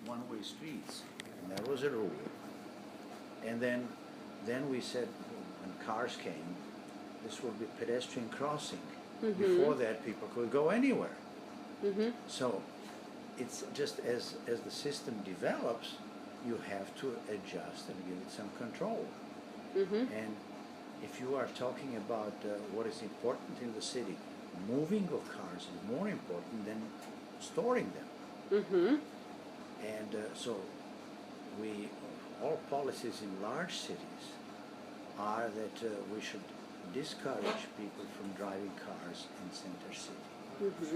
one-way streets, and that was a rule. And then we said, when cars came, this will be pedestrian crossing. Before that, people could go anywhere. So it's just as the system develops, you have to adjust and give it some control. And if you are talking about what is important in the city, moving of cars is more important than storing them. And so all policies in large cities are that we should discourage people from driving cars in center city,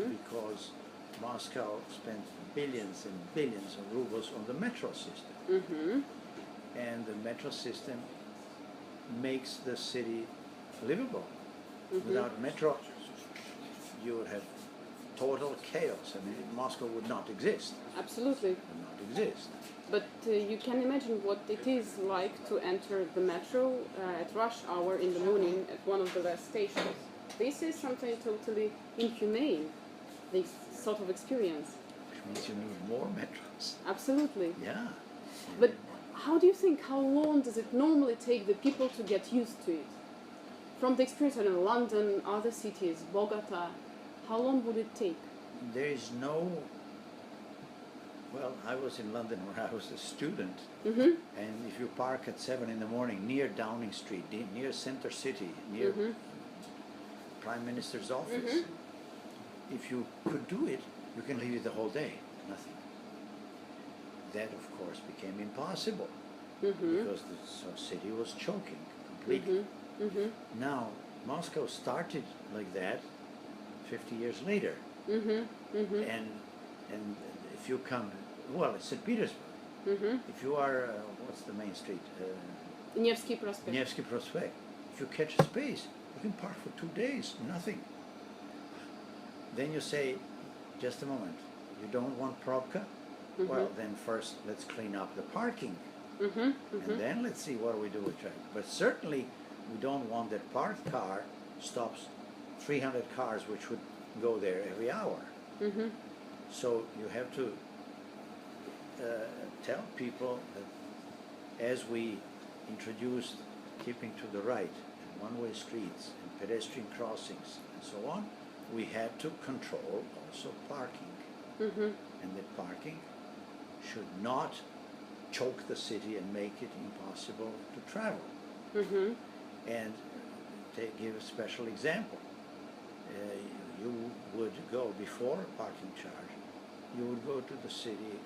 because Moscow spent billions and billions of rubles on the metro system, and the metro system makes the city livable. Without metro, you would have total chaos. I mean, Moscow would not exist. Absolutely. Would not exist. But you can imagine what it is like to enter the metro at rush hour in the morning at one of the last stations. This is something totally inhumane, this sort of experience. Which means you need more metros. Absolutely. Yeah. But how do you think, how long does it normally take the people to get used to it? From the experience in London, other cities, Bogota, how long would it take? There is no... Well, I was in London when I was a student, and if you park at 7 in the morning near Downing Street, near Center City, near Prime Minister's office, if you could do it, you can leave it the whole day, nothing. That, of course, became impossible because the city was choking completely. Now, Moscow started like that 50 years later, and if you come, well, it's St. Petersburg. If you are, what's the main street? Nevsky Prospect. Nevsky Prospect. If you catch a space, you can park for 2 days, nothing. Then you say, just a moment, you don't want Probka? Well, then first let's clean up the parking. And then let's see what we do with traffic. But certainly we don't want that parked car stops 300 cars which would go there every hour. So you have to tell people that as we introduced keeping to the right and one-way streets and pedestrian crossings and so on, we had to control also parking. And that parking should not choke the city and make it impossible to travel. And to give a special example, you would go before a parking charge, you would go to the city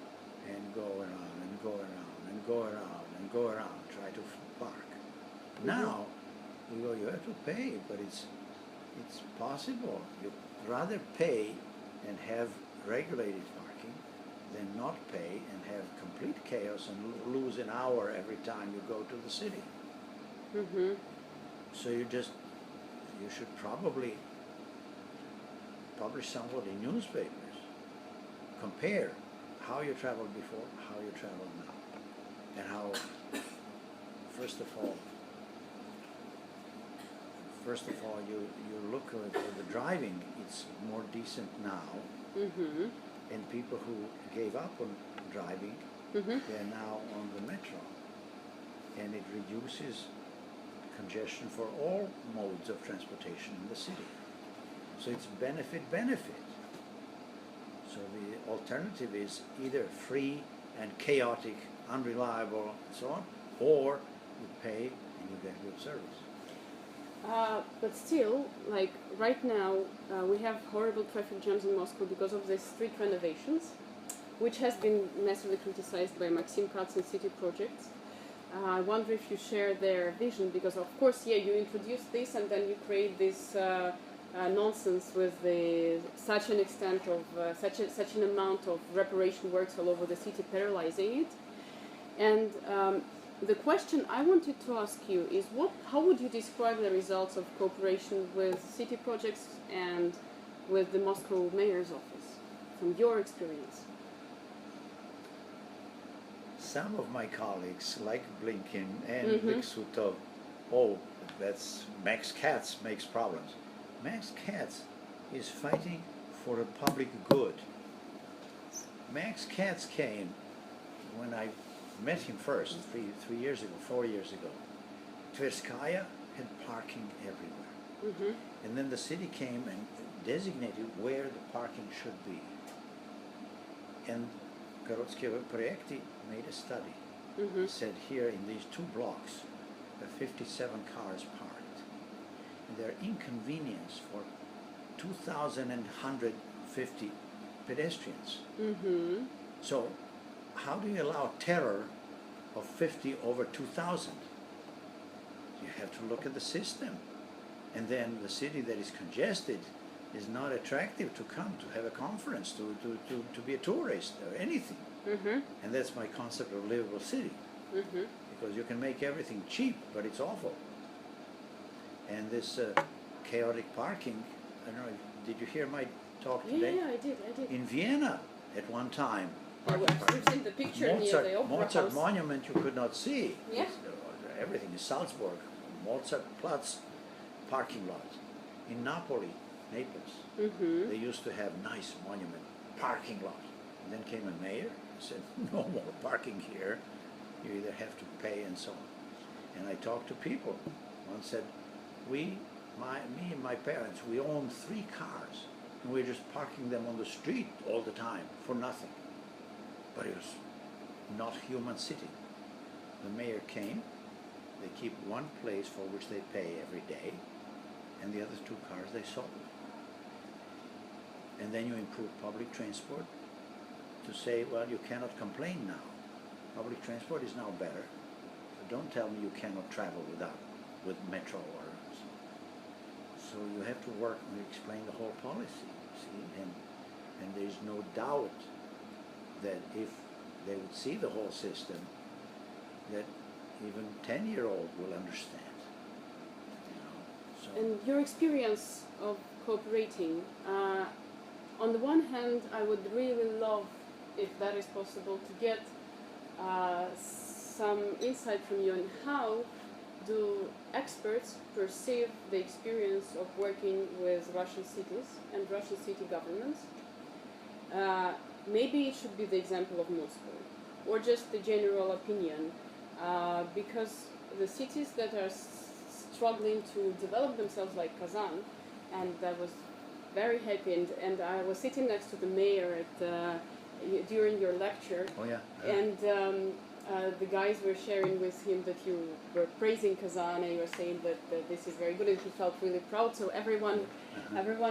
and go around and go around and go around and go around, try to park. Now, you have to pay, but it's possible. You'd rather pay and have regulated parking than not pay and have complete chaos and lose an hour every time you go to the city. So you should probably publish somewhat in newspapers. Compare how you traveled before, how you travel now, and how, first of all, you look at the driving, it's more decent now, and people who gave up on driving, they're now on the metro, and it reduces congestion for all modes of transportation in the city. So it's benefit. So the alternative is either free and chaotic, unreliable, and so on, or you pay and you get good service. But still, like right now, we have horrible traffic jams in Moscow because of the street renovations, which has been massively criticized by Maxim Katz and City Projects. I wonder if you share their vision, because of course, yeah, you introduce this and then you create this nonsense with such an extent of such an amount of reparation works all over the city, paralyzing it. And the question I wanted to ask you is, how would you describe the results of cooperation with City Projects and with the Moscow Mayor's Office, from your experience? Some of my colleagues, like Blinken and Liksutov, that's Max Katz makes problems. Max Katz is fighting for the public good. Max Katz came when I met him first, 4 years ago, Tverskaya had parking everywhere. And then the city came and designated where the parking should be. And Городские проекты made a study. Said here in these 2 blocks, there are 57 cars parked. And they're inconvenience for 2,150 pedestrians. So how do you allow terror of 50 over 2,000? You have to look at the system. And then the city that is congested is not attractive to come to have a conference, to be a tourist or anything. And that's my concept of livable city. Because you can make everything cheap, but it's awful. And this chaotic parking, I don't know, did you hear my talk today? Yeah, I did. In Vienna, at one time, We've seen the picture near the Opera Mozart House. monument you could not see. Yeah. Everything is Salzburg, Mozartplatz parking lot. In Naples, they used to have nice monument parking lot. And then came a mayor and said, no more parking here. You either have to pay and so on. And I talked to people. One said, me and my parents, we own 3 cars. And we're just parking them on the street all the time for nothing. But it was not human city. The mayor came, they keep one place for which they pay every day, and the other 2 cars they sold. And then you improve public transport to say, well, you cannot complain now. Public transport is now better. So don't tell me you cannot travel with metro or so you have to work and explain the whole policy, see, and there's no doubt that if they would see the whole system, that even 10-year-old will understand. So. And your experience of cooperating, on the one hand, I would really love, if that is possible, to get some insight from you on how do experts perceive the experience of working with Russian cities and Russian city governments. Maybe it should be the example of Moscow, or just the general opinion, because the cities that are struggling to develop themselves, like Kazan, and I was very happy, and I was sitting next to the mayor at during your lecture, and the guys were sharing with him that you were praising Kazan and you were saying that this is very good, and he felt really proud. So everyone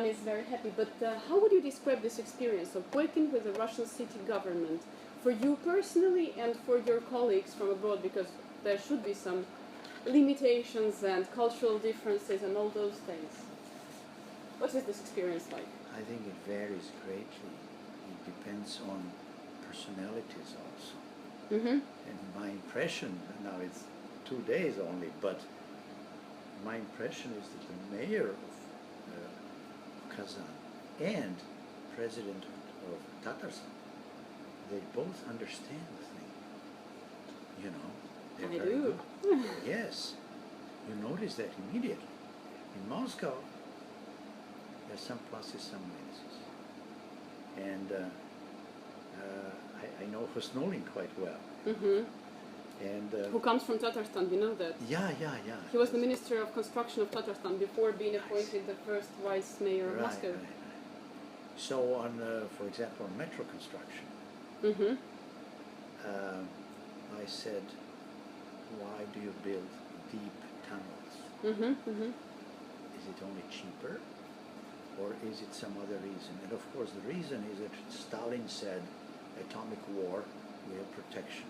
is very happy. But how would you describe this experience of working with the Russian city government for you personally and for your colleagues from abroad? Because there should be some limitations and cultural differences and all those things. What is this experience like? I think it varies greatly. It depends on personalities also. And my impression, now it's 2 days only, but my impression is that the mayor of Kazan and president of Tatarstan, they both understand the thing. You know, they're very good. Yes, you notice that immediately. In Moscow, there's some pluses, some minuses. And I know Husnulin quite well. And who comes from Tatarstan, we know that. Yeah. He was the Minister of Construction of Tatarstan before being appointed the first vice mayor of Moscow. Right. So on, for example, on metro construction, I said, why do you build deep tunnels? Is it only cheaper, or is it some other reason? And of course the reason is that Stalin said, atomic war, we have protection,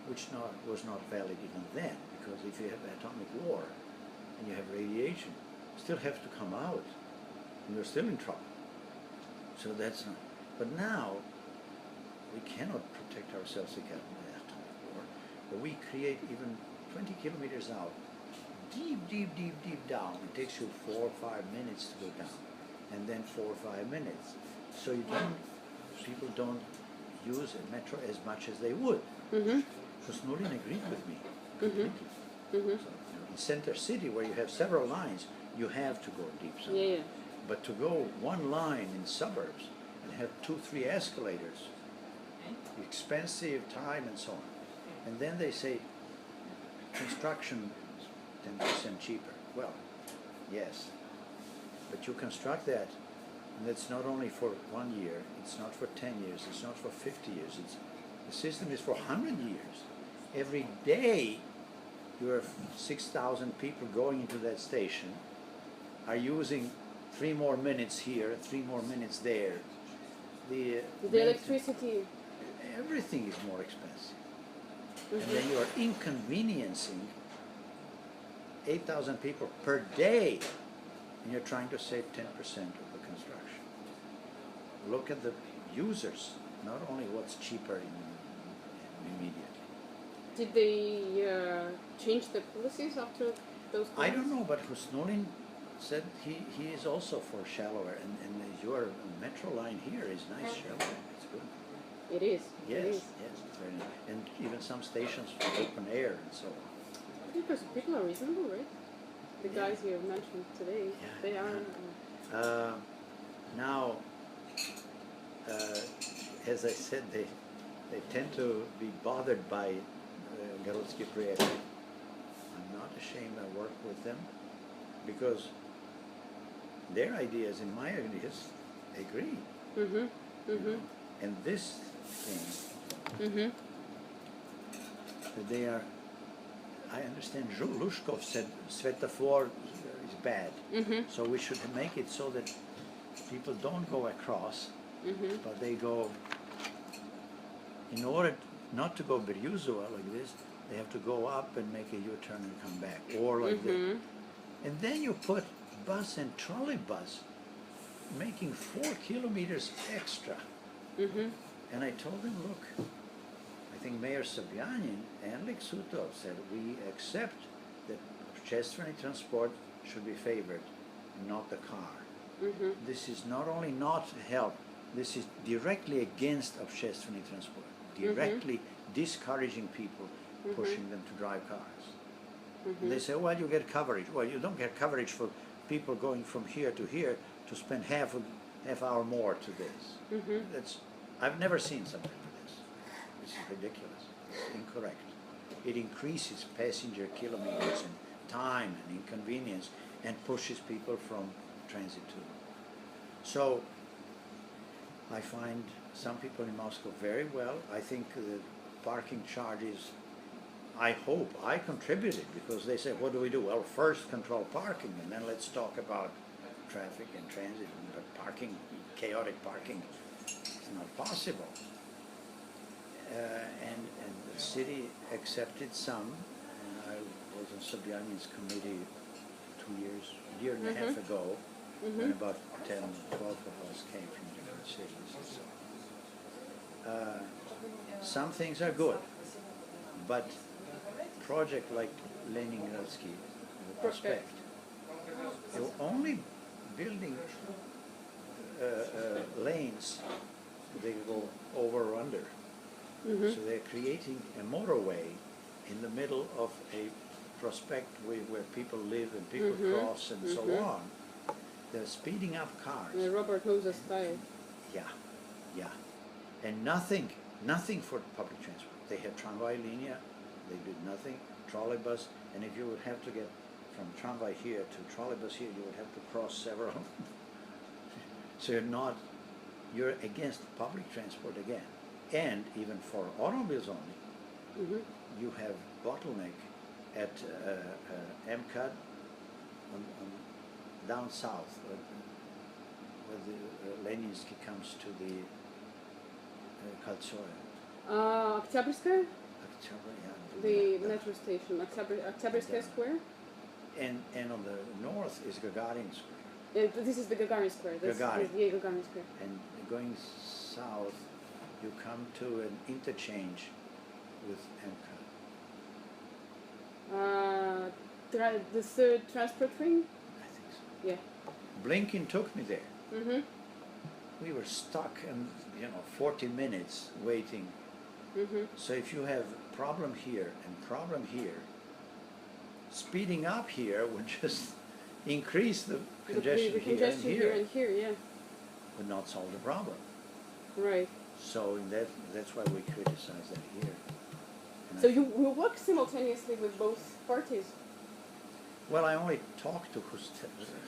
which was not valid even then, because if you have atomic war and you have radiation, you still have to come out, and you're still in trouble. So that's not. But now we cannot protect ourselves against atomic war, but we create even 20 kilometers out, deep down. It takes you 4 or 5 minutes to go down, and then 4 or 5 minutes. So people don't use a metro as much as they would. Husnulin agreed with me completely. So, in center city, where you have several lines, you have to go deep somewhere. But to go one line in suburbs and have 2, 3 escalators, expensive time and so on. And then they say construction 10% cheaper. Well, yes, but you construct that, and that's not only for 1 year, it's not for 10 years, it's not for 50 years, the system is for 100 years. Every day you have 6,000 people going into that station, are using 3 more minutes here, 3 more minutes there. The electricity. Everything is more expensive. And then you are inconveniencing 8,000 people per day, and you're trying to save 10% of the construction. Look at the users, not only what's cheaper immediately. Did they change the policies after those comments? I don't know, but Husnulin said he is also for shallower, and your metro line here is nice shallower. It's good. It is. Yes, it is. yes, it's very nice. And even some stations for open air and so on. Because people are reasonable, right? The guys you mentioned today, they are. Now, as I said, they tend to be bothered by Garudsky Project. I'm not ashamed I work with them because their ideas and my ideas agree. And this thing, that they are, I understand Lushkov said Svetofor is bad, so we should make it so that people don't go across, but they go, in order not to go Beryuzova like this, they have to go up and make a U-turn and come back, or like that. And then you put bus and trolley bus, making 4 kilometers extra. And I told them, look, I think Mayor Sobyanin and Liksutov said, we accept that общественный transport should be favored, not the car. This is not only not help, this is directly against общественный transport, directly discouraging people, pushing them to drive cars. They say, well, you get coverage. Well, you don't get coverage for people going from here to here to spend half hour more to this. That's, I've never seen something like this. This is ridiculous. It's incorrect. It increases passenger kilometers and time and inconvenience and pushes people from transit to. So I find some people in Moscow very well. I think the parking charges, I hope I contributed, because they say, what do we do? Well, first control parking, and then let's talk about traffic and transit. But parking, chaotic parking, is not possible. And the city accepted some. And I was on Sobyanin's committee 2 years, a year and a half ago, when about 10, 12 of us came from different cities. So, some things are good, but project like Leningradsky, the Prospect, they were only building lanes, they go over or under. So they're creating a motorway in the middle of a prospect where people live and people cross and so on. They're speeding up cars. Robert Moses style. Yeah, yeah. And nothing for public transport. They had tramway linea, they did nothing, trolleybus, and if you would have to get from tramway here to trolleybus here, you would have to cross several. So you're against public transport again. And even for automobiles only, you have bottleneck at MCAD down south, where the Leninsky comes to the Koltsoye. Октябрьская? The Yeah. metro station, Октябрьская Square? And on the north is Gagarin Square. Yeah, this is the Gagarin Square. Gagarin. Yeah, Gagarin Square. And going south, you come to an interchange with MCAD. The third transport ring? I think so. Yeah. Blinken took me there. We were stuck and 40 minutes waiting. So if you have problem here and problem here, speeding up here would just increase the congestion, the congestion here and here, yeah. would not solve the problem. Right. So that's why we criticize that here. And So I- you work simultaneously with both parties? Well, I only talked to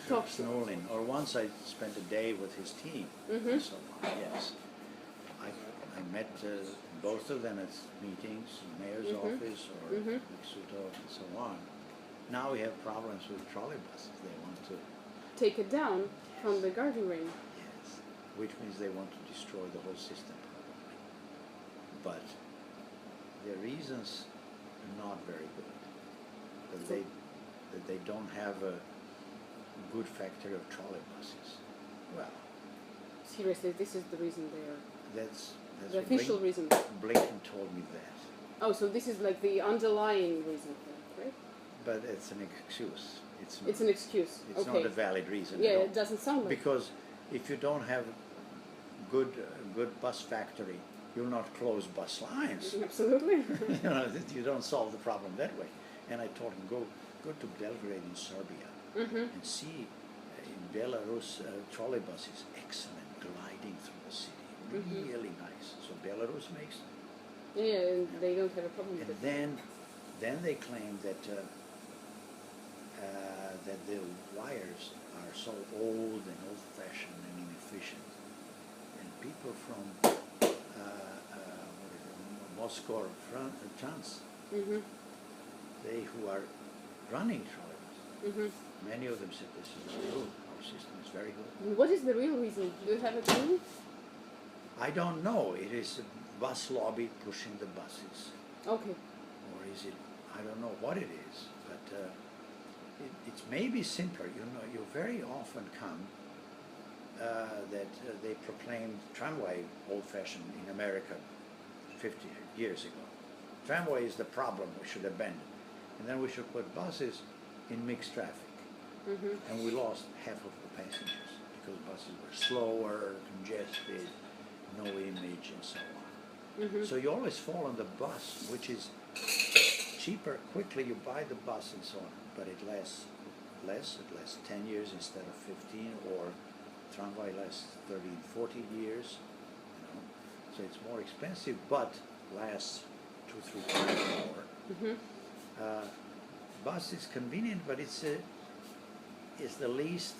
Talk to- Snowlin, or once I spent a day with his team. Mhm. So yes, I met both of them at meetings, mayor's office or Mixuto and so on. Now we have problems with trolley buses. They want to, Take it down from the guardian ring. yes, which means they want to destroy the whole system probably. But their reasons are not very good. That they don't have a good factory of trolley buses. Well, Seriously, this is the reason they are. that's The what official reason. Blinken told me that. Oh, so this is like the underlying reason for it, right? But it's an excuse. It's It's an excuse. It's Okay. not a valid reason. Yeah, at all. it doesn't sound like. Because if you don't have good bus factory, you'll not close bus lines. Absolutely. You know, you don't solve the problem that way. And I told him, go to Belgrade in Serbia and see in Belarus trolley buses, excellent, gliding through the city, really nice. So Belarus makes them. Yeah, and they don't have a problem with And it. then they claim that that the wires are so old and old-fashioned and inefficient, and people from Moscow, France, they who are running trolleybus, many of them said this is very good. Our system is very good. What is the real reason? Do you have a clue? I don't know. It is a bus lobby pushing the buses. Okay. Or is it, I don't know what it is, but it's maybe simpler. You know, you very often come that they proclaimed tramway old-fashioned in America 50 years ago. Tramway is the problem, we should abandon. And then we should put buses in mixed traffic. And we lost half of the passengers because buses were slower, congested, no image, and so on. So you always fall on the bus, which is cheaper. Quickly you buy the bus and so on, but it lasts less. It lasts 10 years instead of 15, or tramway lasts 30, 40 years. You know, so it's more expensive, but lasts 2-3 times more. Bus is convenient, but it's the least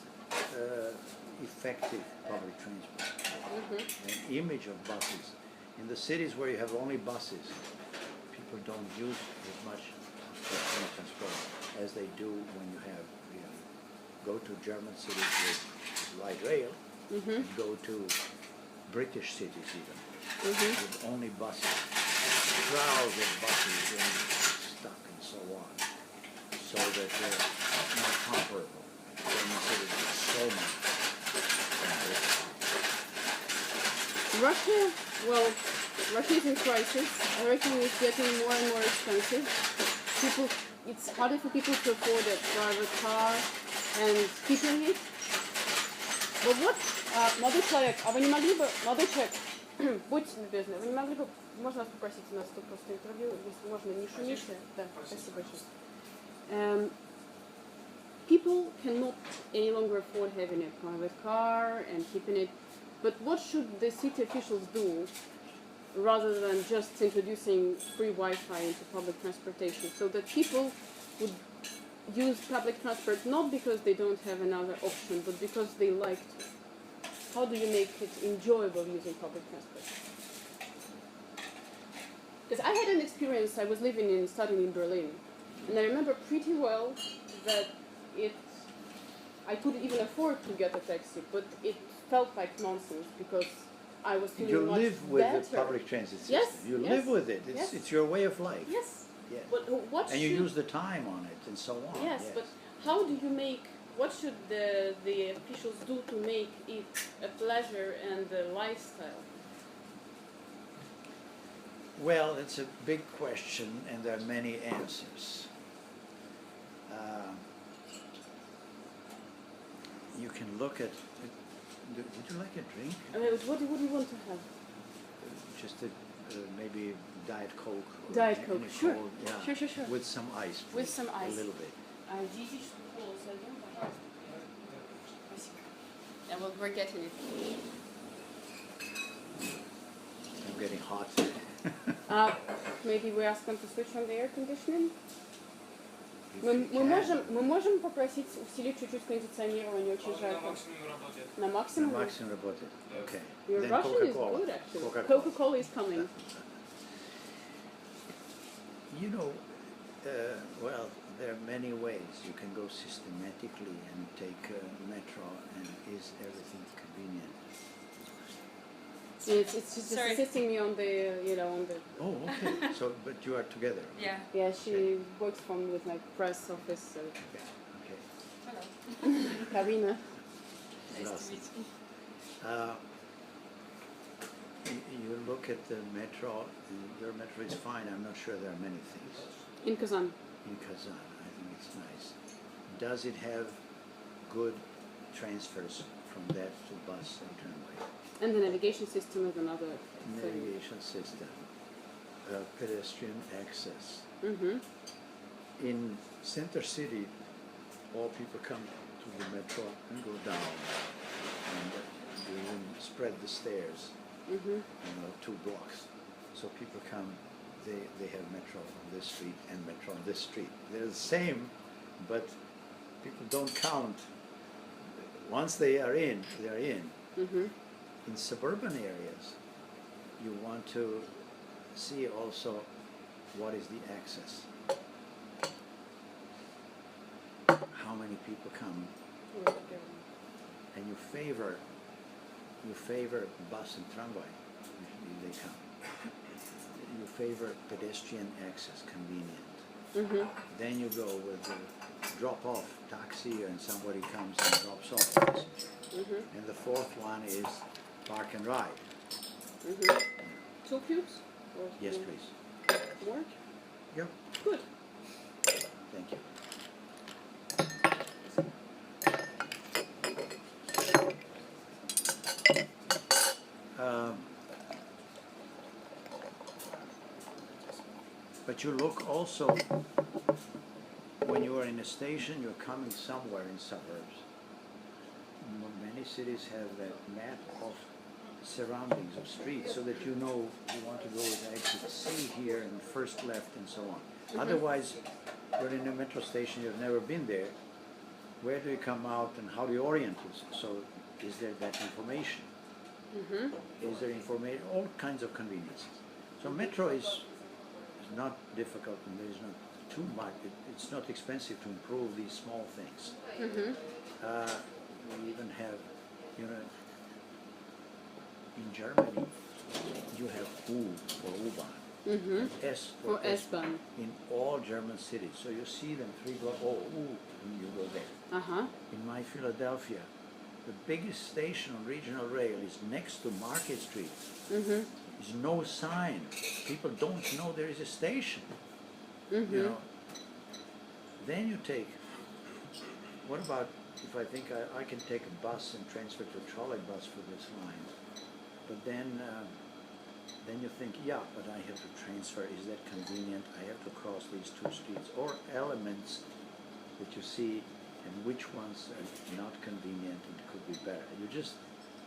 effective public transport. The image of buses in the cities where you have only buses, people don't use as much public transport as they do when you have, you know, go to German cities with light rail, and go to British cities even with only buses, crowds of buses and stuck and so on, so that they're not comparable. German cities are so much. Russia, well, Russia is in crisis. Everything is getting more and more expensive. It's harder for people to afford a private car and keeping it. But what, молодой человек, а вы не могли бы, молодой человек, будьте любезны, вы не могли бы, можно вас попросить, у нас тут просто интервью, если можно, не шумите. Да, спасибо большое. People cannot any longer afford having a private car and keeping it. But what should the city officials do rather than just introducing free Wi-Fi into public transportation so that people would use public transport not because they don't have another option but because they like to? How do you make it enjoyable using public transport? Because I had an experience, I was studying in Berlin, and I remember pretty well that I could even afford to get a taxi, but it felt like nonsense because I was feeling You much live with better. the public transit system. Yes, You yes, live with it. yes. It's your way of life. Yes. Yes. But what And should, you use the time on it and so on. yes, but how do you make, what should the officials do to make it a pleasure and a lifestyle? Well, it's a big question, and there are many answers. You can look at. Would you like a drink? I mean, what do you want to have? Just maybe Diet Coke. Or Diet Coke, any sure. cold, yeah, Sure. with some ice. With please, some ice. A little bit. Yeah, well, we're getting it. getting hot. Maybe we ask them to switch on the air conditioning. If Мы you можем, can. мы можем попросить усилить чуть-чуть кондиционирование, очень Он на жарко. максимуме работает. На The максимум? maximum работает. Okay. Your Then Russian is Coca-Cola. good actually. Coca-Cola. Coca-Cola is coming. You know, well, there are many ways. You can go systematically and take metro, and is everything convenient? It's just Sorry. assisting me on the, on the. Oh, okay. So, but you are together. Yeah. Yeah, she works with my press office. So. Okay. Okay. Hello. Karina. Nice Last. to meet you. You look at the metro. Your metro is fine. I'm not sure there are many things In Kazan. in Kazan. I think it's nice. Does it have good transfers from that to bus and tramway? And the navigation system is another thing. Navigation system, pedestrian access. Mm-hmm. In Center City, all people come to the metro and go down, and they even spread the stairs, Mm-hmm. 2 blocks. So people come, they have metro on this street and metro on this street. They're the same, but people don't count. Once they are in, they are in. Mm-hmm. In suburban areas, you want to see also what is the access. How many people come, and you favor bus and tramway. Usually they come. You favor pedestrian access, convenient. Mm-hmm. Then you go with the drop-off taxi, and somebody comes and drops off the passenger. Mm-hmm. And the 4th one is park and ride. Mm-hmm. 2 cubes? Or Yes, more? please. More? Yep. Good. Thank you. But you look also, when you are in a station, you're coming somewhere in suburbs. Many cities have that map of surroundings of streets so that you know you want to go with exit C here and first left and so on. Mm-hmm. Otherwise, you're in a metro station, you've never been there. Where do you come out and how do you orient yourself? So is there that information? Mm-hmm. Is there information? All kinds of conveniences. So metro is not difficult and there is not too much. It's not expensive to improve these small things. Mm-hmm. We even have, in Germany, you have U for U-Bahn, Mm-hmm. S For for S-Bahn. in all German cities. So you see them 3 blocks, and you go there. Uh-huh. In my Philadelphia, the biggest station on regional rail is next to Market Street. Mm-hmm. There's no sign. People don't know there is a station. Mm-hmm. Then you take, what about if I think I can take a bus and transfer to a trolley bus for this line, but then you think, yeah, but I have to transfer, is that convenient? I have to cross these 2 streets, or elements that you see and which ones are not convenient and could be better. You just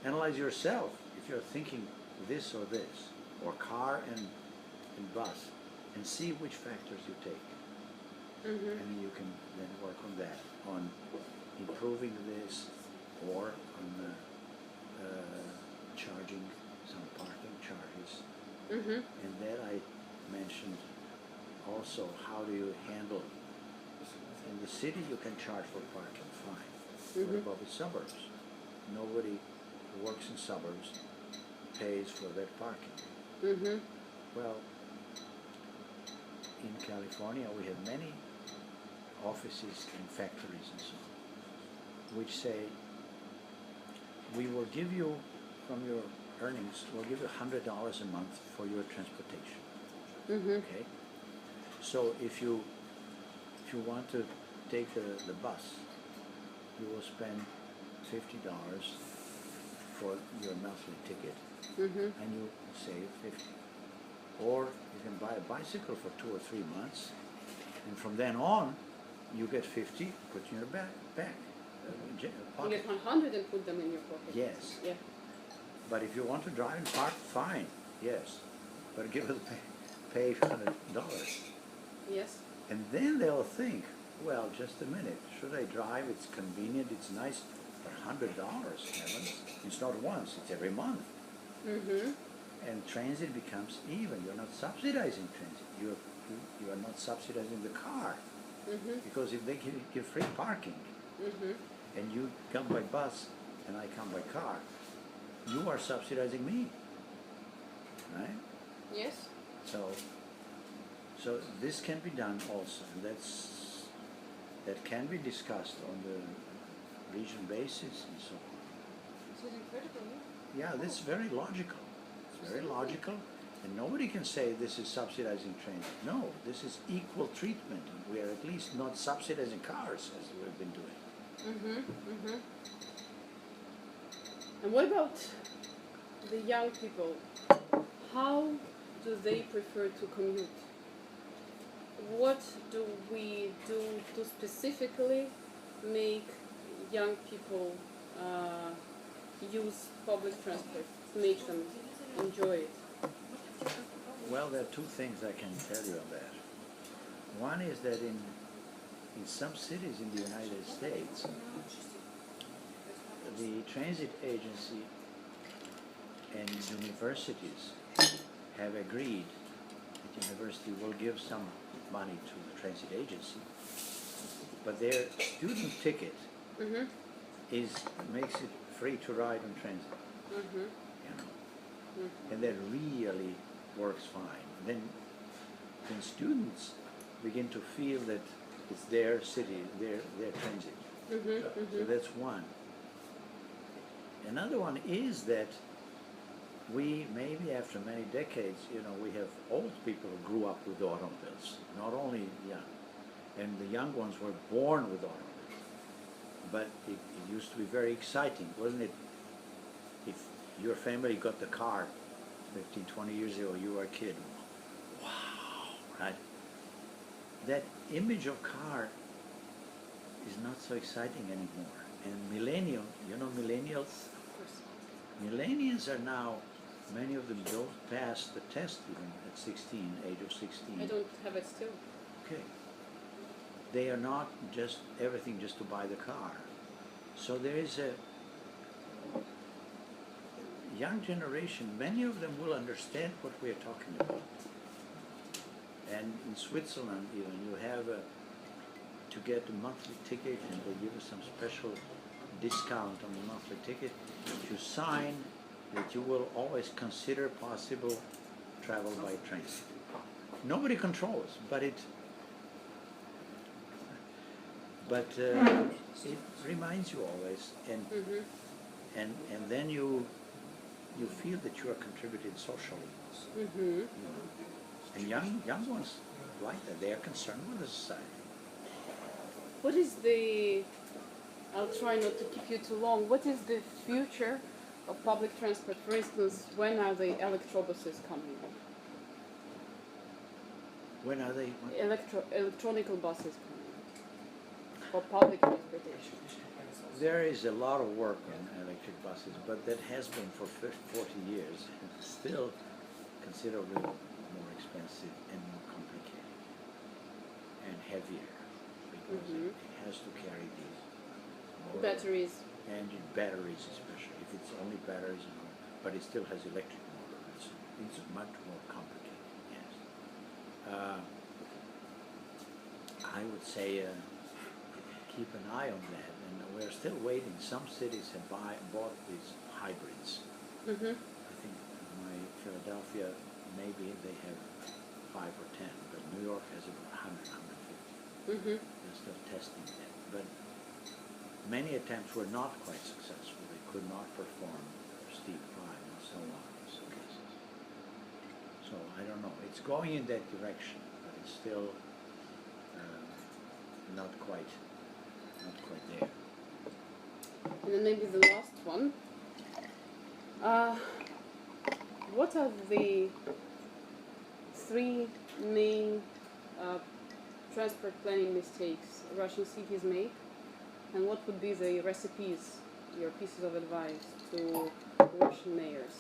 analyze yourself if you're thinking this or this, or car and bus, and see which factors you take. Mm-hmm. And you can then work on that, on improving this, or on charging some parking charges. Mm-hmm. And then I mentioned also, how do you handle, in the city you can charge for parking, fine. What Mhm. about the suburbs? Nobody who works in suburbs pays for that parking. Mm-hmm. Well, in California we have many offices and factories and so on, which say, we will give you, from your earnings, we'll give you $100 a month for your transportation. Mm-hmm. Okay? So if you want to take the bus, you will spend $50 for your monthly ticket, Mm-hmm. and you save 50. Or you can buy a bicycle for 2 or 3 months, and from then on, you get 50, put in your bag, You pocket. get 100 and put them in your pocket. Yes. Yeah. But if you want to drive and park, fine. yes, but give us pay $100. Yes. And then they'll think, well, just a minute, should I drive? It's convenient, it's nice, but $100, heavens, it's not once, it's every month. Mm-hmm. And transit becomes even. You're not subsidizing transit. You are not subsidizing the car. Mm-hmm. Because if they give free parking, Mm-hmm. and you come by bus and I come by car, you are subsidizing me, right? Yes. So this can be done also, and that can be discussed on the region basis and so on. This is incredible. Yeah, that's very logical. It's very logical, and nobody can say this is subsidizing transit. No, this is equal treatment. We are at least not subsidizing cars as we've been doing. Mm-hmm. Mm-hmm. And what about the young people? How do they prefer to commute? What do we do to specifically make young people use public transport, to make them enjoy it? Well, there are two things I can tell you on that. One is that in some cities in the United States, the transit agency and universities have agreed that university will give some money to the transit agency, but their student ticket Mm-hmm. makes it free to ride on transit. Mm-hmm. You know? Mm-hmm. And that really works fine. Then students begin to feel that it's their city, their transit. Mm-hmm. Mm-hmm. So that's one. Another one is that we, maybe after many decades, we have old people who grew up with automobiles, not only young. And the young ones were born with automobiles. But it used to be very exciting, wasn't it? If your family got the car 15, 20 years ago, you were a kid. Wow, right? That image of car is not so exciting anymore. And millennials, millennials are now, many of them don't pass the test even at 16, age of 16. I don't have it still. Okay. They are not just everything just to buy the car. So there is a young generation, many of them will understand what we are talking about. And in Switzerland even, you have to get a monthly ticket, and they give you some special discount on the monthly ticket. You sign that you will always consider possible travel by train. Nobody controls, but it reminds you always, and Mm-hmm. and then you feel that you are contributing socially. Mm-hmm. And young ones like that. They are concerned with the society. What is I'll try not to keep you too long, what is the future of public transport? For instance, when are the electrobuses coming? When are they? Electronical buses coming for public transportation? There is a lot of work on electric buses, but that has been for 40 years. It's still considerably more expensive and more complicated and heavier, because it has to carry these Batteries. engine batteries, especially if it's only batteries, but it still has electric motor. It's much more complicated. Yes, I would say keep an eye on that, and we're still waiting. Some cities have bought these hybrids. Mm-hmm. I think Philadelphia, maybe they have 5 or 10, but New York has about 100, 150. Mm-hmm. They're still testing that, but many attempts were not quite successful. They could not perform steep climb and so on in some cases. So I don't know. It's going in that direction, but it's still not quite there. And then maybe the last one. What are the 3 main transport planning mistakes Russian cities make? And what would be the recipes, your pieces of advice to Russian mayors?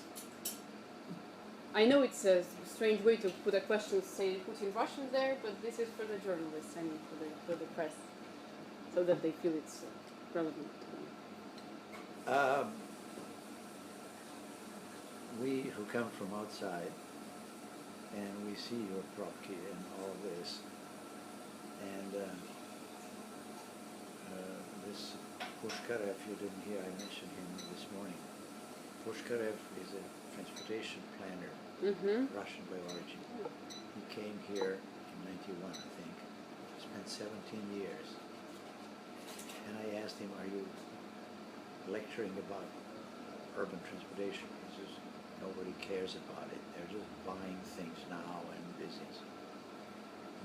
I know it's a strange way to put a question saying put in Russian there, but this is for the journalists, I mean for the press, so that they feel it's relevant to them. We who come from outside and we see your Propke and all this, and this Pushkarev, you didn't hear, I mentioned him this morning. Pushkarev is a transportation planner, Russian by origin. He came here in 91, I think, spent 17 years. And I asked him, are you lecturing about urban transportation? He says, nobody cares about it. They're just buying things now and business.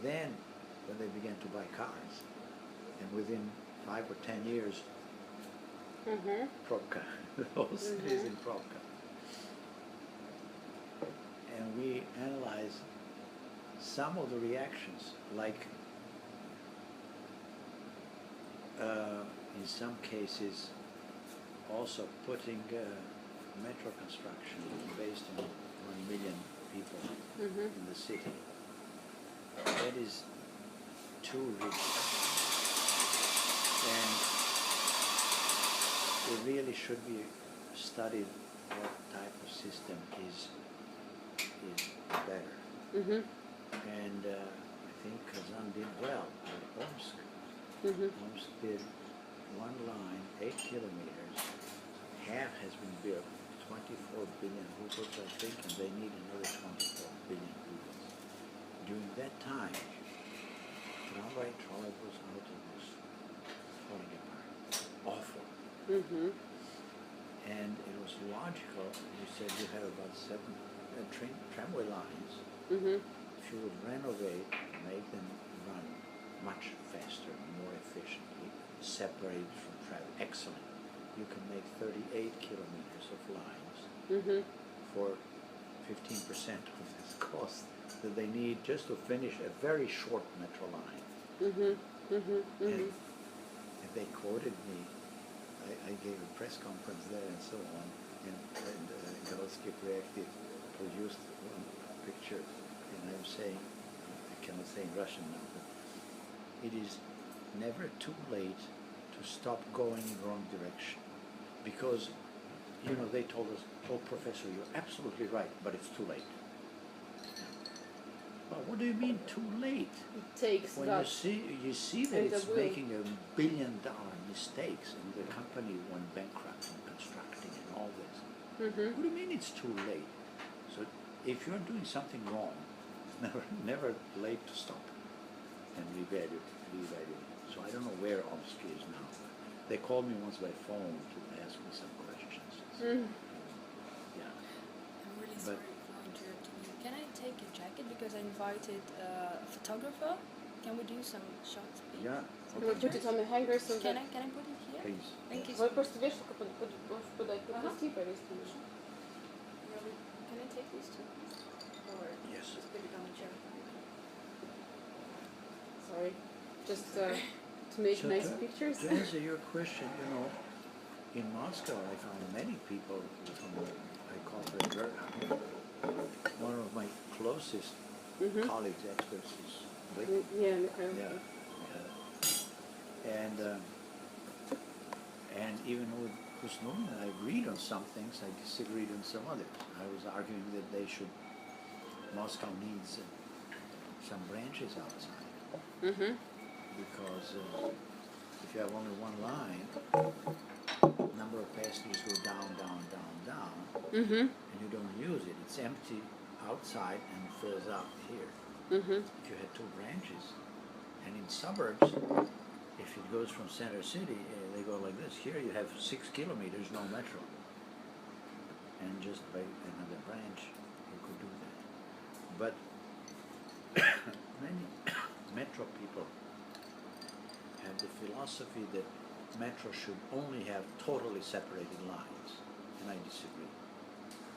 Then, when they began to buy cars, and within 5 or 10 years, Probka, the whole city is in Probka. And we analyzed some of the reactions, like in some cases also putting metro construction based on 1 million people in the city. That is too rigid. And it really should be studied what type of system is better. And I think Kazan did well, but Omsk did one line, 8 kilometers, half has been built, 24 billion rubles I think, and they need another 24 billion rubles. During that time, tramway, trolleybus, autobus, falling apart. Awful. And it was logical. You said you have about 7 tramway lines. If you would renovate, make them run much faster, more efficiently, separated from traffic, excellent. You can make 38 kilometers of lines for 15% of this cost that they need just to finish a very short metro line. And they quoted me. I gave a press conference there and so on, and Galoski reacted, produced one picture, and I'm saying, I cannot say in Russian now, but it is never too late to stop going in the wrong direction. Because, you know, they told us, oh, Professor, you're absolutely right, but it's too late. Well, what do you mean too late? It takes when you see that it's making $1 billion mistakes and the company went bankrupt in constructing and all this. What do you mean it's too late? So if you're doing something wrong, it's never late to stop and reevaluate. So I don't know where Omsk is now. They called me once by phone to ask me some questions. Yeah. I'm really sorry for interrupting you. Can I take your jacket because I invited a photographer? Can we do some shots, please? Yeah. Can we put it on the hanger so Can that... I put it here? Please. Thank you so Вы much. просто вешалку подать, подвести, повесить. Can I take these two? Or Yes. just put it on the chair? Sorry. Just to make So nice pictures. To answer your question, you know, in Moscow I found many people whom I call one of my closest colleagues, experts is Blake. Yeah, Mikhail. Yeah. And even with Kusnun, I agreed on some things, I disagreed on some others. I was arguing that Moscow needs some branches outside. Because if you have only one line, number of passengers go down, and you don't use it. It's empty outside and fills up here. If you had 2 branches, and in suburbs, if it goes from center city, they go like this. Here you have 6 kilometers, no metro. And just by another branch, you could do that. But many metro people have the philosophy that metro should only have totally separated lines, and I disagree.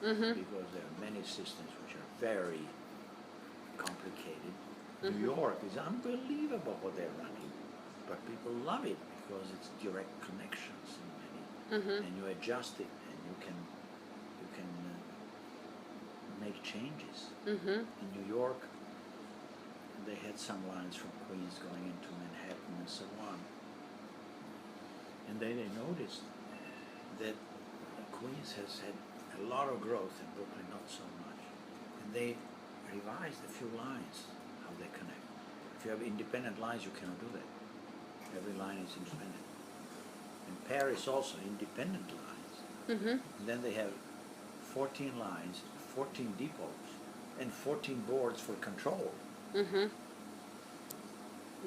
Because there are many systems which are very complicated. New York is unbelievable what they're running, but people love it because it's direct connections in many, and you adjust it, and you can make make changes. Mm-hmm. In New York, they had some lines from Queens going into Manhattan and so on. And then they noticed that Queens has had a lot of growth and Brooklyn not so much. And they revised a few lines, how they connect. If you have independent lines, you cannot do that. Every line is independent. In Paris also, independent lines. Mm-hmm. And then they have 14 lines, 14 depots, and 14 boards for control. Mm-hmm.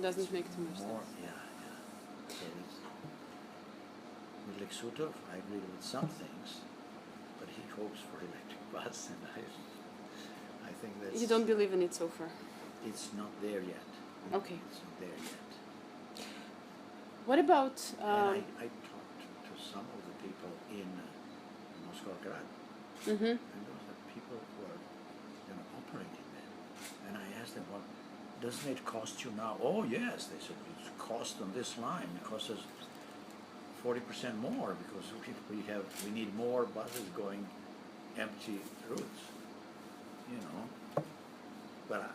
Doesn't make too much More, sense. yeah. So it's, with Leksutov, I agree with some things, but he hopes for electric bus, and I think that's... You don't believe in it so far? It's not there yet. Okay. It's not there yet. What about... And I talked to some of the people in Moscow Grad, mm-hmm. and those are people who are operating there. And I asked them, well, doesn't it cost you now? Oh yes, they said, it's cost on this line. It costs us 40% more because we need more buses going empty routes, But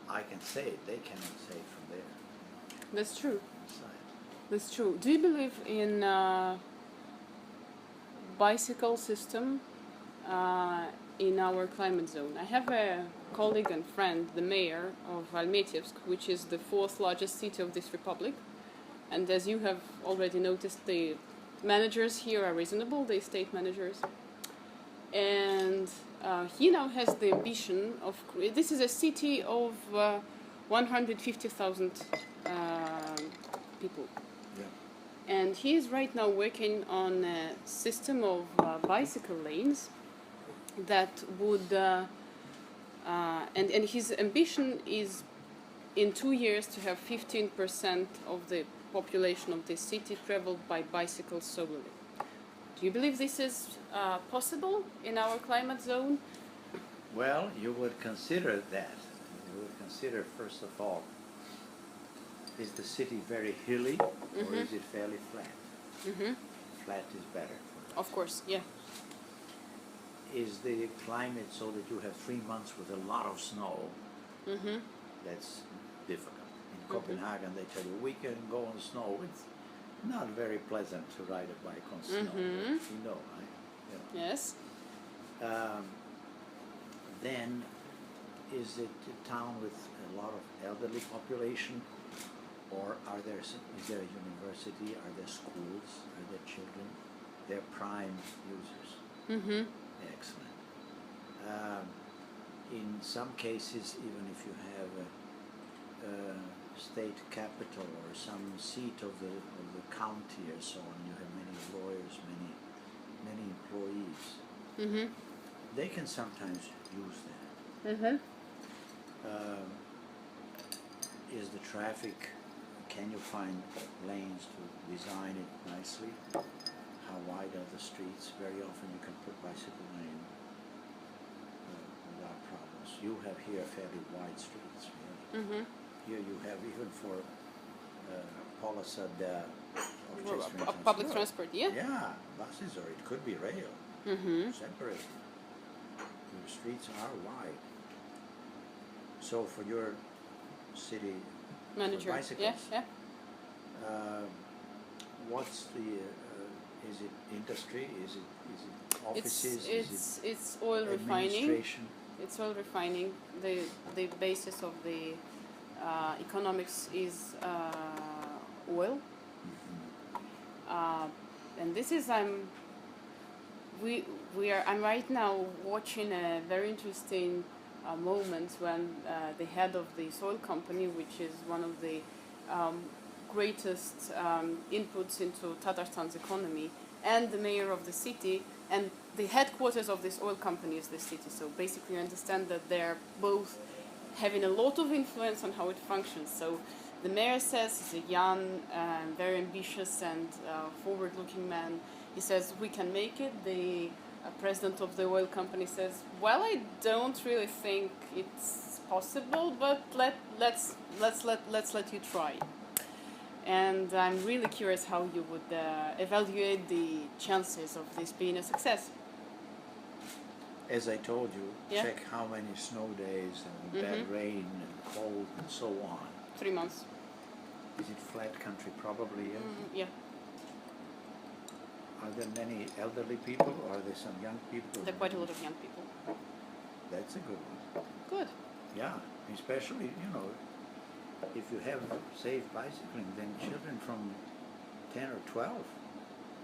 I can say it, they cannot say it from there. That's true. Inside. That's true. Do you believe in bicycle system in our climate zone? I have a colleague and friend, the mayor of Almatyevsk, which is the fourth largest city of this republic. And as you have already noticed, the managers here are reasonable, the state managers. And he now has the ambition of... This is a city of 150,000 people. Yeah. And he is right now working on a system of bicycle lanes that would... and his ambition is in 2 years to have 15% of the population of this city traveled by bicycle solely. Do you believe this is possible in our climate zone? Well, you would consider that. You would consider, first of all, is the city very hilly or is it fairly flat? Mm-hmm. Flat is better. Of course, yeah. Is the climate so that you have 3 months with a lot of snow? Mm-hmm. That's difficult. In Copenhagen, they tell you we can go on snow. It's not very pleasant to ride a bike on snow. Right? Yes. Then, is it a town with a lot of elderly population, or is there a university? Are there schools? Are there children? They're prime users. Mm-hmm. Excellent. In some cases, even if you have a state capital or some seat of the county or so on, you have many lawyers, many employees. Mm-hmm. They can sometimes use that. Mm-hmm. Is the traffic? Can you find lanes to design it nicely? How wide are the streets? Very often you can put bicycle lane without problems. You have here fairly wide streets. Really. Mm-hmm. Here you have even for Polasad Public transport, yeah? Yeah, buses, or it could be rail. Mm-hmm. Separate. The streets are wide. So for your city Manager, for bicycles, yeah. what's the? Is it industry? Is it offices? It's oil refining. Administration? It's oil refining. The basis of the economics is oil. And this is I'm right now watching a very interesting moment when the head of this oil company, which is one of the greatest inputs into Tatarstan's economy, and the mayor of the city, and the headquarters of this oil company is the city. So basically you understand that they're both having a lot of influence on how it functions. So the mayor says he's a young, very ambitious and forward-looking man. He says we can make it. The president of the oil company says, well, I don't really think it's possible, but let's let you try. And I'm really curious how you would evaluate the chances of this being a success. as I told you, Yeah. check how many snow days and bad rain and cold and so on. 3 months. Is it flat country? Probably yes. Yeah. Are there many elderly people or are there some young people? There are quite a lot of young people. That's a good one. Good. Yeah, especially, you know, if you have safe bicycling, then children from 10 or 12,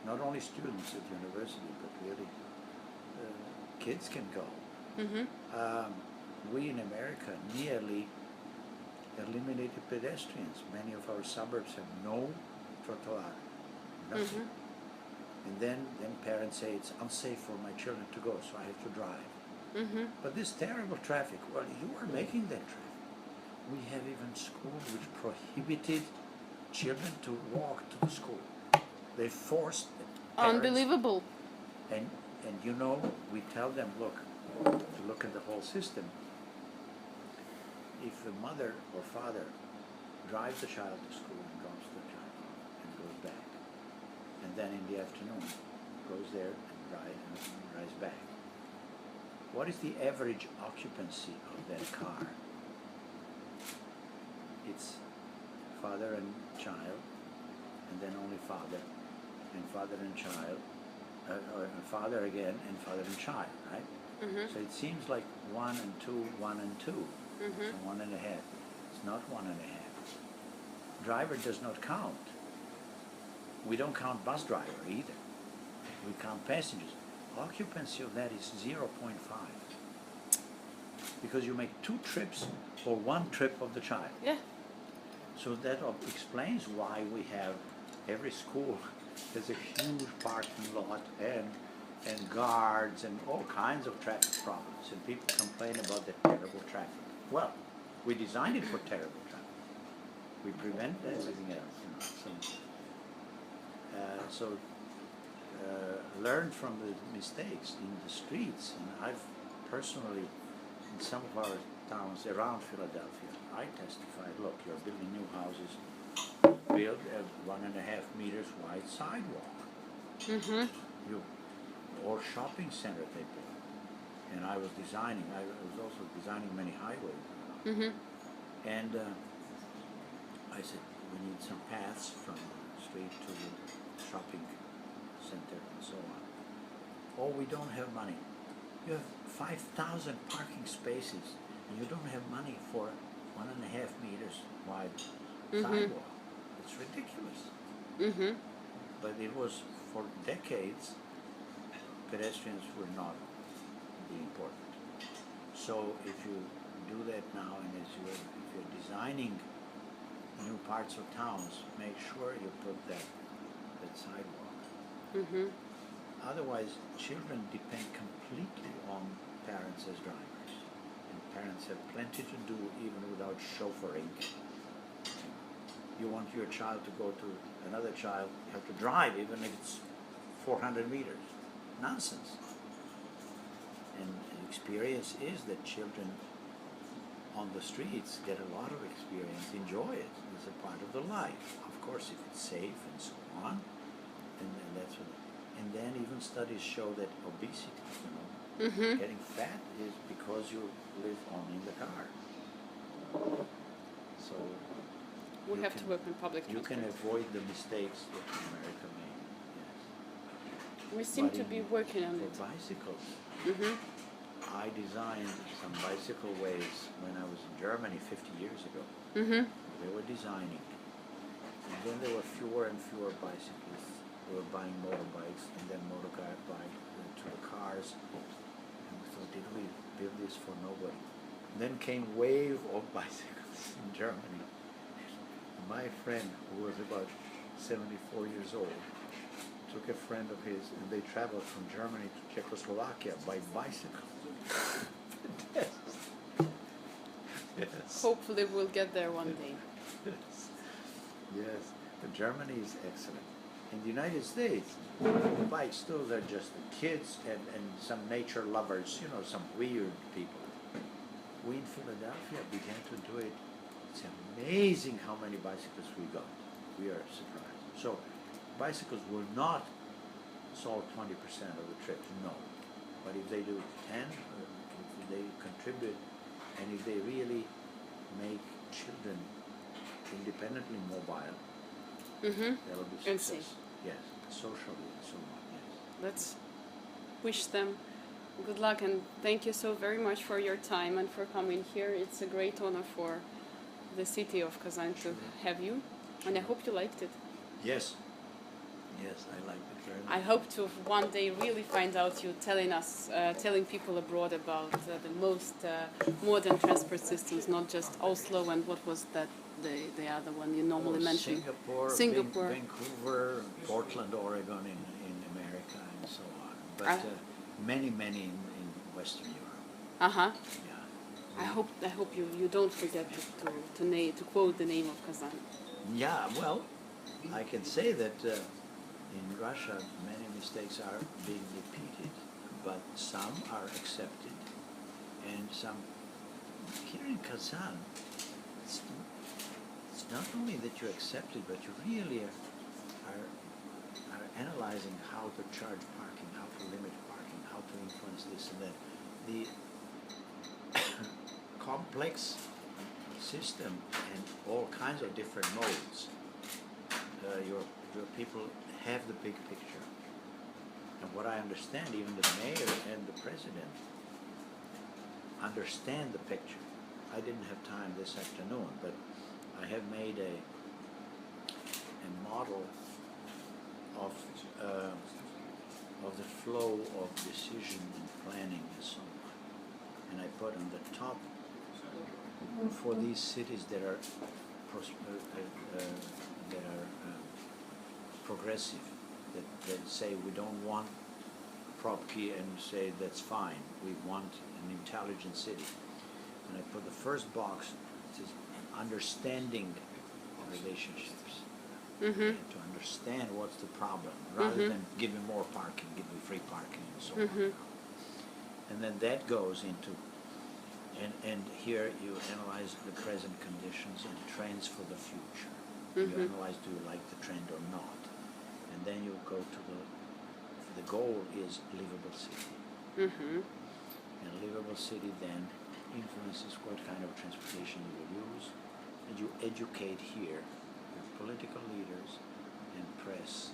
not only students at university, but really kids can go. We in America nearly eliminated pedestrians. Many of our suburbs have no trottoir, nothing. And then parents say it's unsafe for my children to go, so I have to drive. But this terrible traffic, well, you are making that traffic. We have even schools which prohibited children to walk to the school. They forced parents. Unbelievable. And you know, we tell them, look, to look at the whole system. If the mother or father drives the child to school and drops the child off and goes back, and then in the afternoon goes there and drives back, what is the average occupancy of that car? It's father and child, and then only father, and father and child, or father again, and father and child, right? So it seems like 1 and 2, 1 and 2, so 1 and a half. It's not 1 and a half. Driver does not count. We don't count bus driver either. We count passengers. Occupancy of that is 0.5. Because you make 2 trips for 1 trip of the child. Yeah. So that explains why we have every school has a huge parking lot and guards and all kinds of traffic problems. And people complain about the terrible traffic. Well, we designed it for terrible traffic. We prevent everything else. You know, so learn from the mistakes in the streets. And I've personally, in some of our towns around Philadelphia, I testified, look, you're building new houses, build a 1.5 meters wide sidewalk. Or shopping center they built. And I was designing, I was also designing many highways. And I said, we need some paths from the street to the shopping center and so on. Oh, we don't have money. You have 5,000 parking spaces and you don't have money for 1.5 meters wide sidewalk. It's ridiculous. But it was for decades, pedestrians were not the important. So if you do that now, and if you're designing new parts of towns, make sure you put that sidewalk. Otherwise, children depend completely on parents as drivers. And parents have plenty to do even without chauffeuring. You want your child to go to another child, you have to drive even if it's 400 meters. Nonsense. And experience is that children on the streets get a lot of experience, enjoy it. It's a part of the life. Of course, if it's safe and so on, and that's what. And then even studies show that obesity, you know, getting fat is because you live only in the car. So We have to work on public you transport. can avoid the mistakes that America made. Yes. We seem But to be working on for it. bicycles, I designed some bicycle ways when I was in Germany 50 years ago. They were designing. And then there were fewer and fewer bicyclists. They were buying motorbikes and then motor bike to the cars. And we thought, did we build this for nobody? And then came wave of bicycles in Germany. My friend, who was about 74 years old, took a friend of his and they traveled from Germany to Czechoslovakia by bicycle. Yes. Yes. Hopefully we'll get there one day. Yes. Yes. But Germany is excellent. In the United States, bikes still they're just kids and some nature lovers, you know, some weird people. We in Philadelphia began to do it. It's amazing how many bicycles we got. We are surprised. So bicycles will not solve 20% of the trips, no. But if they do 10, if they contribute, and if they really make children independently mobile, that will be And see. success. Yes, socially and so on. Yes. Let's wish them good luck, and thank you so very much for your time and for coming here. It's a great honor for the city of Kazan to have you, and I hope you liked it. Yes. Yes, I like it very much. I hope to one day really find out you telling people abroad about the most modern transport systems, not just Oslo and what was that the other one you normally mention. Singapore, Vancouver, Portland, Oregon in America, and so on. But many in Western Europe. Yeah. I hope you don't forget to quote the name of Kazan. Yeah. Well, I can say that in Russia many mistakes are being repeated, but some are accepted, and some. Here in Kazan, it's not only that you accept it, but you really are analyzing how to charge parking, how to limit parking, how to influence this and that. The complex system and all kinds of different modes. Your people have the big picture. And what I understand, even the mayor and the president understand the picture. I didn't have time this afternoon, but I have made a model of the flow of decision and planning and so on. And I put on the top for these cities that are progressive, that say we don't want Propke, and say that's fine. We want an intelligent city. And I put the first box, it says understanding relationships. And to understand what's the problem, rather than give me more parking, give me free parking, and so on. And then that goes into, and here you analyze the present conditions and trends for the future. You analyze, do you like the trend or not? And then you go to the goal is livable city. And livable city then influences what kind of transportation you will use, and you educate here with political leaders and press,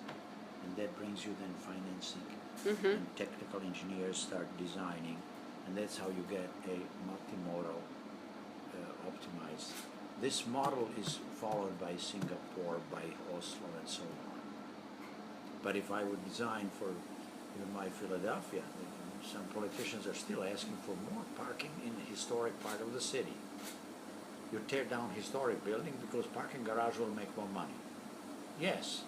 and that brings you then financing, and technical engineers start designing, and that's how you get a multimodal optimized. This model is followed by Singapore, by Oslo, and so on. But if I would design for even my Philadelphia, some politicians are still asking for more parking in the historic part of the city. You tear down historic building because parking garage will make more money. Yes,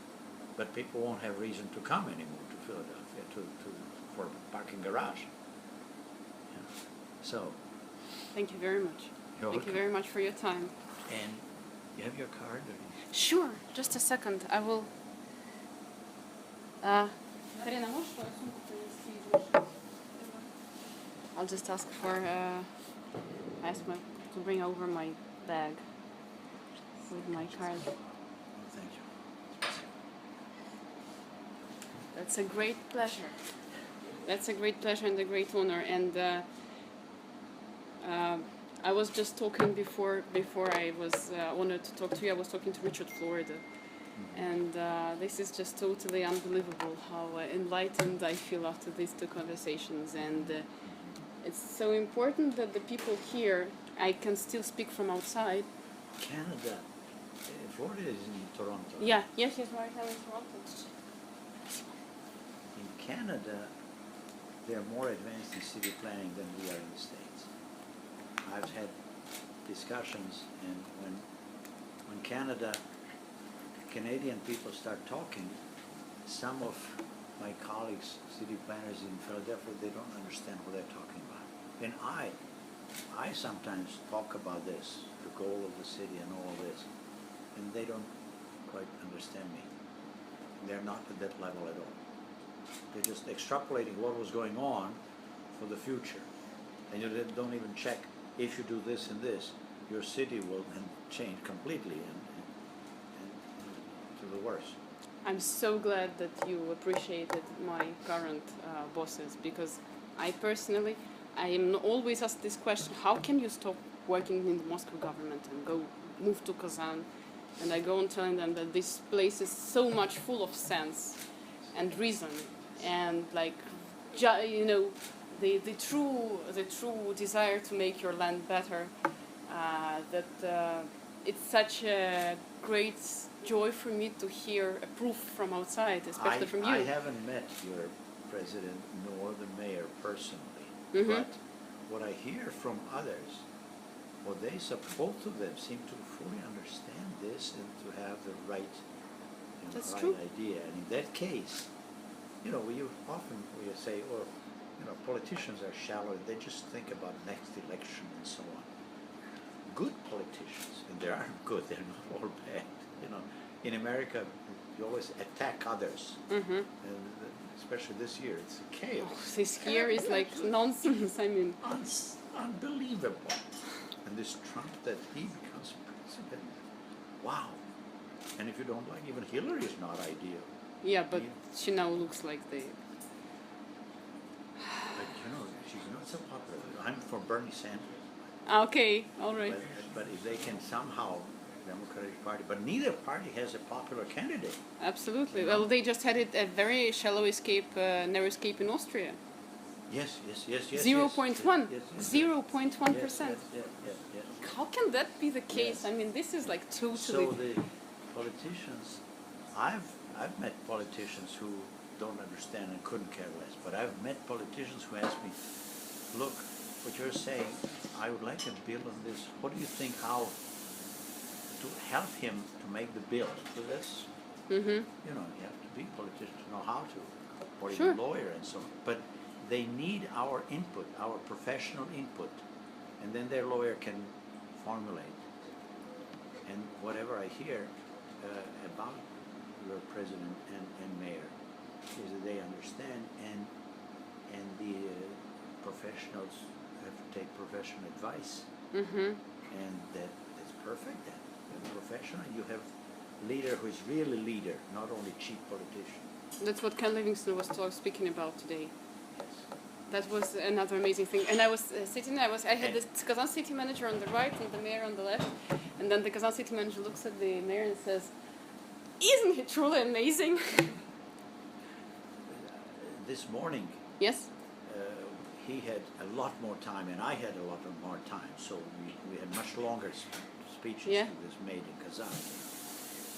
but people won't have reason to come anymore to Philadelphia for parking garage. Yeah. So. Thank you very much. Thank you very much for your time. And you have your card? Or Sure, just a second. I will. Karina, можешь свою сумку принести? I'll just ask to bring over my bag with my card. Oh, thank you. That's a great pleasure. That's a great pleasure and a great honor. And I was just talking before I was honored to talk to you. I was talking to Richard, Florida. And this is just totally unbelievable how enlightened I feel after these two conversations. And it's so important that the people here, I can still speak from outside. Canada, Florida is in Toronto. Yeah, yes, right now in Toronto. In Canada, they are more advanced in city planning than we are in the States. I've had discussions, and when Canadian people start talking, some of my colleagues, city planners in Philadelphia, they don't understand what they're talking about. And I sometimes talk about this, the goal of the city and all this, and they don't quite understand me. They're not at that level at all. They're just extrapolating what was going on for the future. And you don't even check, if you do this and this, your city will then change completely and to the worse. I'm so glad that you appreciated my current bosses, because I personally, I am always asked this question: how can you stop working in the Moscow government and go move to Kazan? And I go on telling them that this place is so much full of sense and reason and like, you know, the true desire to make your land better. It's such a great joy for me to hear a proof from outside, especially from you. I haven't met your president nor the mayor personally, Mm-hmm. but what I hear from others, well, both of them seem to fully understand this and to have the right, That's right true. idea. And in that case, we say, or politicians are shallow. They just think about next election and so on. Good politicians, and they are good. They're not all bad. In America, you always attack others, Mm-hmm. and especially this year, it's a chaos. This year is like nonsense. I mean, Unbelievable. And this Trump, that he becomes president. Wow. And if you don't like, even Hillary is not ideal. yeah, but she now looks like the. But she's not so popular. I'm for Bernie Sanders. Okay, all right. But if they can somehow, Democratic Party, but neither party has a popular candidate. Absolutely. Well, they just had it a very shallow narrow escape in Austria. Yes. 0.1. Yes. 0.1%. Yes. How can that be the case? Yes. I mean, this is like totally. So the politicians, I've met politicians who don't understand and couldn't care less. But I've met politicians who ask me, look, what you're saying, I would like a bill on this. What do you think? How to help him to make the bill? So that's, Mm-hmm. you have to be a politician to know how to, or Sure. even a lawyer and so on. But they need our input, our professional input, and then their lawyer can formulate. And whatever I hear about your president and mayor is that they understand, and the professionals have to take professional advice, Mm-hmm. and that's perfect. Then you're professional. You have leader who is really leader, not only cheap politician. That's what Ken Livingstone was speaking about today. Yes. That was another amazing thing. And I was I had the Kazan city manager on the right and the mayor on the left. And then the Kazan city manager looks at the mayor and says, "Isn't he truly amazing?" This morning, Yes? he had a lot more time, and I had a lot more time, so we had much longer speeches Yeah. to this made in Kazan.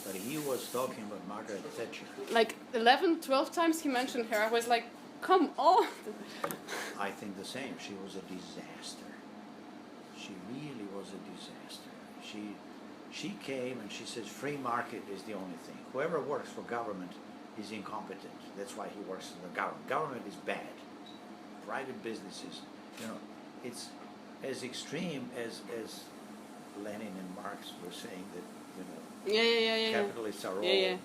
But he was talking about Margaret Thatcher. Like 11, 12 times he mentioned her. I was like, come on! I think the same. She was a disaster. She really was a disaster. She came and she says free market is the only thing. Whoever works for government is incompetent. That's why he works in the government. Government is bad. Private businesses, it's as extreme as Lenin and Marx were saying that, Yeah. capitalists are all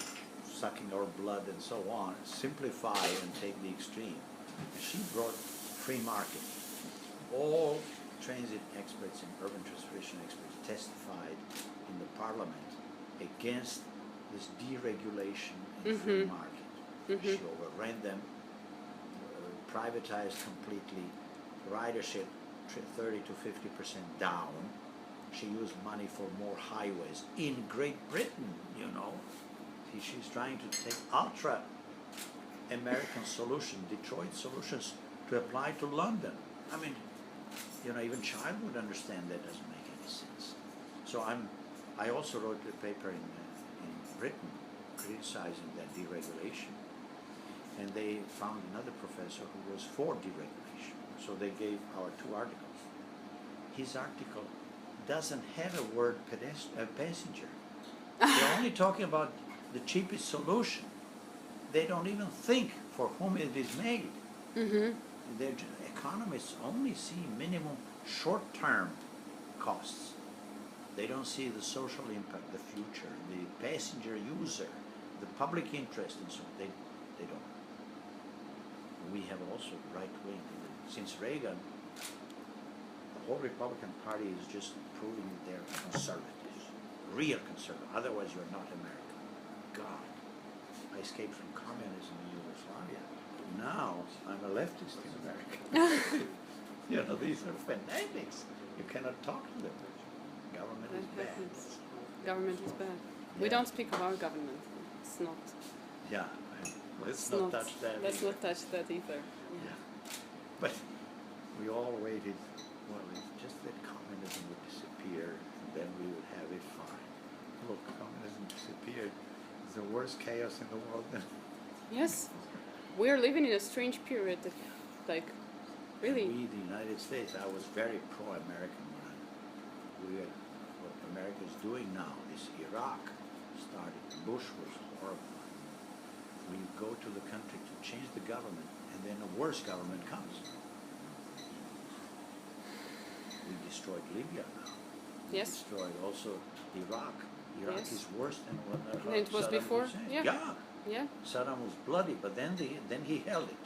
sucking our blood and so on. Simplify and take the extreme. She brought free market. All transit experts and urban transportation experts testified in the parliament against this deregulation and free market. Mm-hmm. She overran them, privatized completely, ridership 30 to 50% down. She used money for more highways in Great Britain, She's trying to take ultra American solution, Detroit solutions, to apply to London. I mean, even child would understand that doesn't make any sense. So I also wrote a paper in Britain criticizing that deregulation. And they found another professor who was for deregulation. So they gave our two articles. His article doesn't have a word passenger. They're only talking about the cheapest solution. They don't even think for whom it is made. Mm-hmm. Their economists only see minimum short-term costs. They don't see the social impact, the future, the passenger user, the public interest, and so on. They don't. We have also right-wing. Since Reagan, the whole Republican Party is just proving that they're conservatives, real conservative. Otherwise, you're not American. God, I escaped from communism in Yugoslavia. Now I'm a leftist in America. You know, these are fanatics. You cannot talk to them. Government is That bad. happens. Government is bad. We Yeah. don't speak of our government. It's not. Yeah, let's It's not touch that. Let's either. not touch that either. Yeah. But we all waited, well, if just that communism would disappear, and then we would have it fine. Look, communism disappeared. It's the worst chaos in the world then. Yes, we are living in a strange period. Of, like, really. We, the United States, I was very pro-American when what America is doing now is Iraq started. Bush was horrible. We go to the country to change the government, and then a worse government comes. We destroyed Libya now. Yes. Destroyed also Iraq. Iraq Yes. is worse than what Than it was Saddam before? Hussein. Yeah. Yeah. Yeah. Saddam was bloody, but then he held it.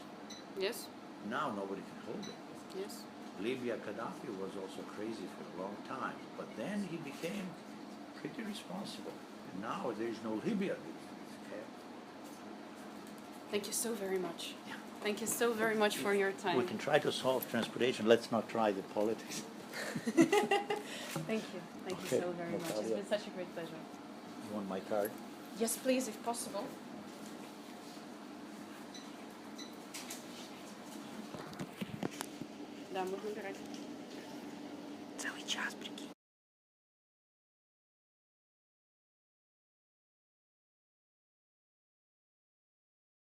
Yes. Now nobody can hold it. Yes. Libya, Gaddafi was also crazy for a long time, but then he became pretty responsible. And now there is no Libya. Okay. Thank you so very much. Yeah. Thank you so very much for your time. We can try to solve transportation. Let's not try the politics. Thank you. Thank Okay, you so very much. It's Natalia. been such a great pleasure. You want my card? Yes, please, if possible. Да, можно убирать. Целый час, прикинь.